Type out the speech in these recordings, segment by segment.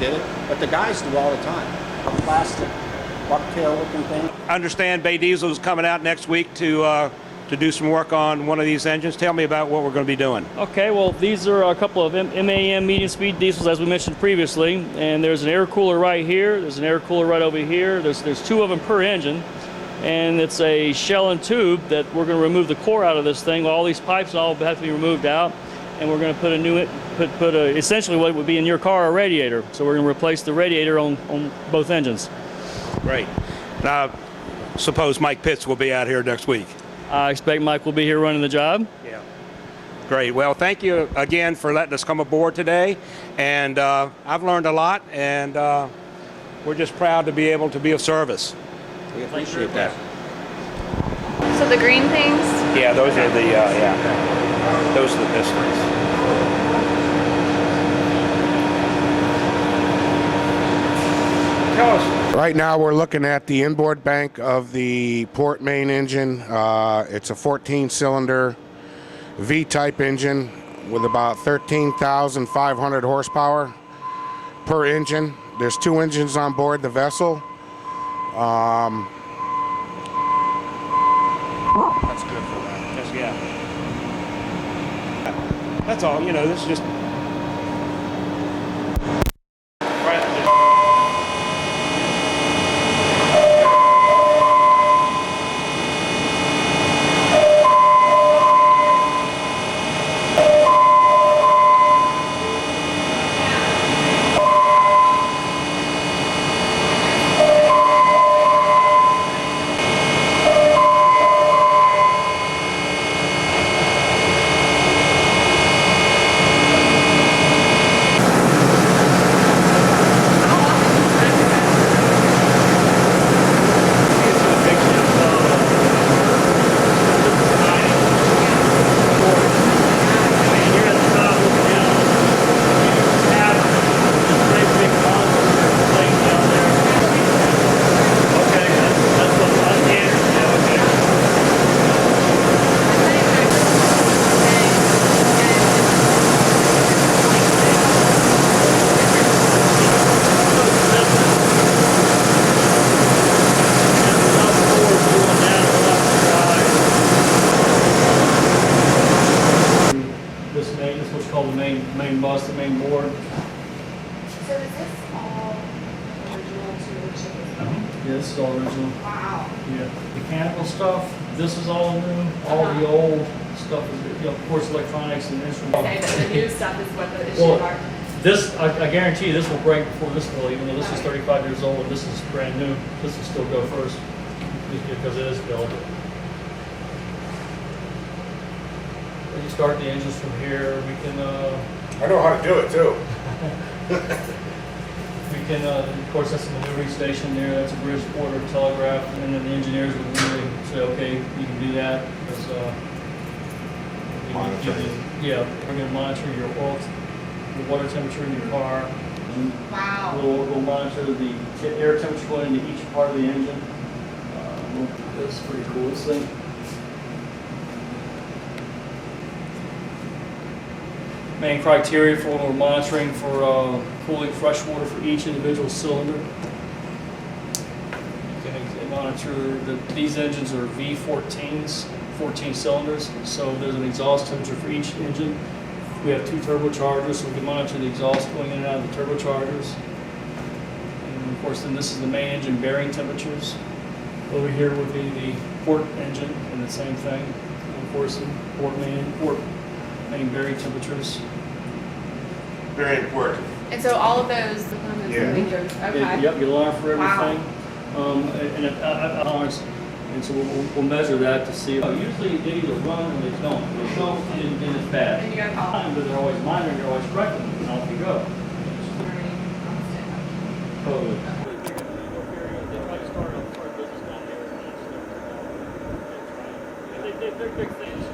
did it, but the guys do all the time. A plastic bucktail looking thing. I understand Bay Diesel is coming out next week to do some work on one of these engines. Tell me about what we're going to be doing. Okay, well, these are a couple of MAN medium-speed diesels, as we mentioned previously, and there's an air cooler right here. There's an air cooler right over here. There's two of them per engine, and it's a shell and tube that we're going to remove the core out of this thing. All these pipes all have to be removed out, and we're going to put a new, essentially what would be in your car, a radiator. So we're going to replace the radiator on both engines. Great. Now, suppose Mike Pitts will be out here next week. I expect Mike will be here running the job. Yeah. Great. Well, thank you again for letting us come aboard today. And I've learned a lot, and we're just proud to be able to be of service. We appreciate that. So the green things? Yeah, those are the, those are the pistons. Tell us. Right now we're looking at the inboard bank of the port main engine. It's a 14-cylinder V-type engine with about 13,500 horsepower per engine. There's two engines on board the vessel. That's good for that. Yes, yeah. That's all. You know, this is just. Main bus, the main board. So is this all original to the chip? Yeah, this is all original. Wow. Yeah, mechanical stuff. This is all new. All the old stuff is, of course, electronics and instruments. Say that the new stuff is what the issues Well, are. this, I guarantee you, this will break before this will. Even though this is 35 years old, and this is brand new. This will still go first because it is built. You start the engines from here. We can. I know how to do it too. We can, of course, that's the maneuvering station there. That's a Bridgeport or Telegraph, and then the engineers would really say, okay, you can do that. Because, yeah, we're going to monitor your oil, your water temperature in your car. Wow. We'll monitor the air temperature going into each part of the engine. That's pretty cool. This thing. Main criteria for when we're monitoring for cooling fresh water for each individual cylinder. You can monitor these engines are V14s, 14 cylinders, so there's an exhaust temperature for each engine. We have two turbochargers, so we can monitor the exhaust going in and out of the turbochargers. And of course, then this is the main engine bearing temperatures. Over here would be the port engine, and the same thing. And of course, the port main bearing temperatures. Very important. And so all of those, Yeah. okay. Yep, you alarm for Wow. everything. And so we'll measure that to see. Usually they either run or they don't. If they don't, then it's bad. And you gotta call. But they're always monitoring, you're always correcting them, and off you go. Totally. They're big things.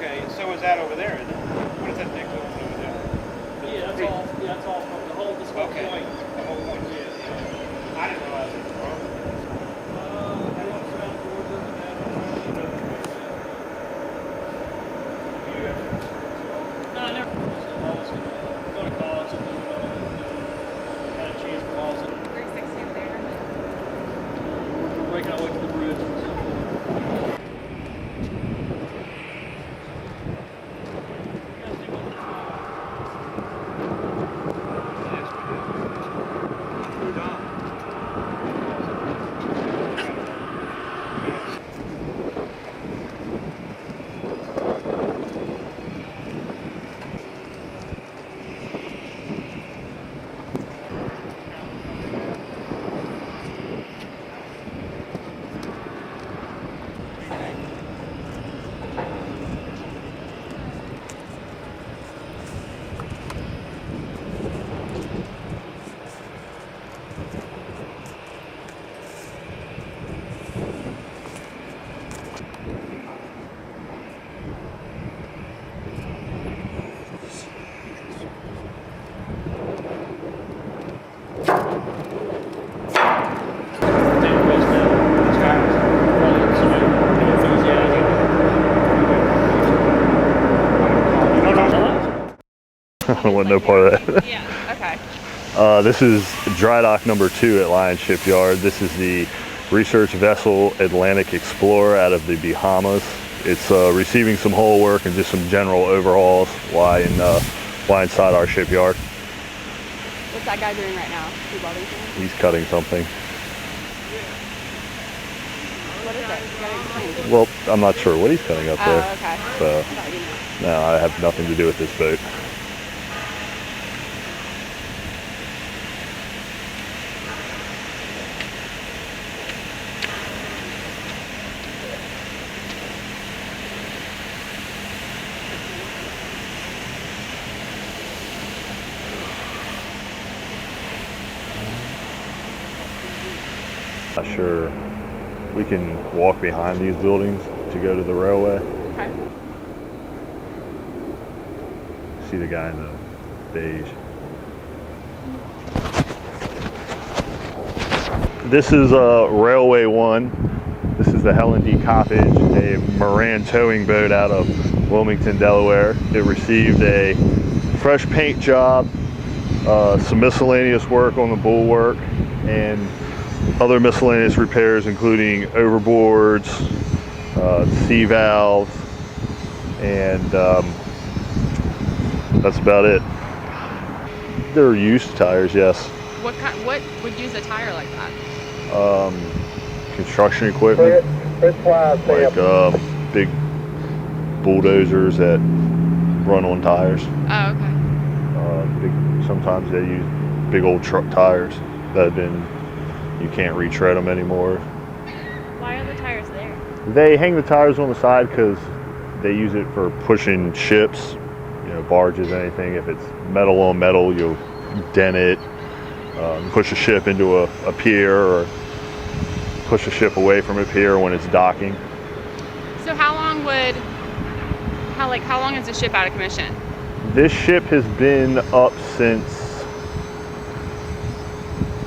Okay, so is that over there, isn't it? What is that next over there? Yeah, that's all from don't want no part of that. Yeah, okay. This is dry dock number 2 at Lion Shipyard. This is the research vessel Atlantic Explorer out of the Bahamas. It's receiving some hull work and just some general overhauls while inside our shipyard. What's that guy doing right now? Is he welding something? He's cutting something. What is it? You gotta explain. Well, I'm not sure what he's cutting up there. Oh, okay. So, I thought you knew. no, I have nothing to do with this boat. Not sure. We can walk behind these buildings to go to the railway. Okay. See the guy in the beige. This is Railway 1. This is the Helen D. Coppage, a Moran towing boat out of Wilmington, Delaware. It received a fresh paint job, some miscellaneous work on the bulwark, and other miscellaneous repairs including overboards, sea valves, and that's about it. They're used tires, yes. What would use a tire like that? Construction equipment, like big bulldozers that run on tires. Oh, okay. Sometimes they use big old truck tires that have been, you can't retread them anymore. Why are the tires there? They hang the tires on the side because they use it for pushing ships, barges, anything. If it's metal on metal, you'll dent it, push a ship into a pier, or push a ship away from a pier when it's docking. So how long is the ship out of commission? This ship has been up since,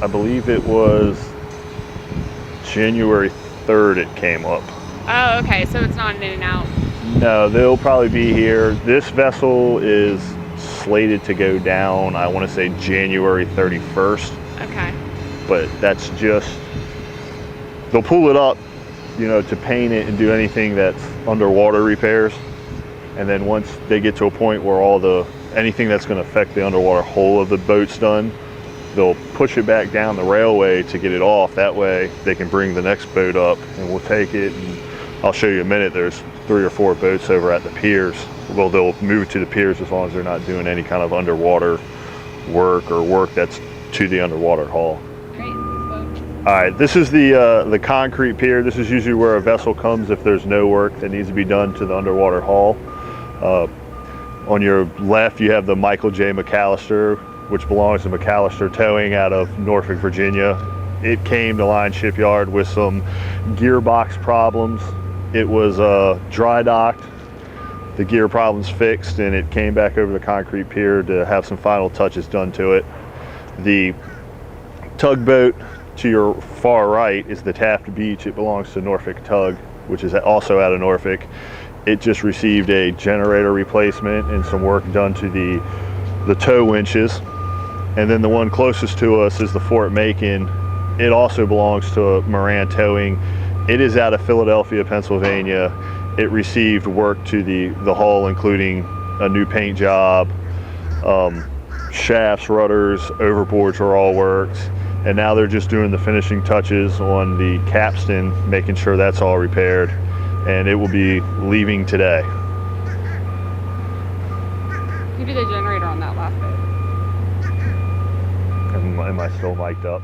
I believe it was January 3rd it came up. Oh, okay, so it's not an in and out. No, they'll probably be here. This vessel is slated to go down, I want to say January 31st. Okay. But that's just, they'll pull it up, to paint it and do anything that's underwater repairs. And then once they get to a point where anything that's going to affect the underwater hull of the boat's done, they'll push it back down the railway to get it off. That way they can bring the next boat up and we'll take it. And I'll show you in a minute. There's 3 or 4 boats over at the piers. Well, they'll move to the piers as long as they're not doing any kind of underwater work or work that's to the underwater hull. Great. All right, this is the concrete pier. This is usually where a vessel comes if there's no work that needs to be done to the underwater hull. On your left, you have the Michael J. McAllister, which belongs to McAllister Towing out of Norfolk, Virginia. It came to Lion Shipyard with some gearbox problems. It was dry docked, the gear problems fixed, and it came back over the concrete pier to have some final touches done to it. The tugboat to your far right is the Taft Beach. It belongs to Norfolk Tug, which is also out of Norfolk. It just received a generator replacement and some work done to the tow winches. And then the one closest to us is the Fort Macon. It also belongs to Moran Towing. It is out of Philadelphia, Pennsylvania. It received work to the hull, including a new paint job, shafts, rudders, overboards are all worked. And now they're just doing the finishing touches on the capstan, making sure that's all repaired. And it will be leaving today. Who did the generator on that last boat? Am I still mic'd up?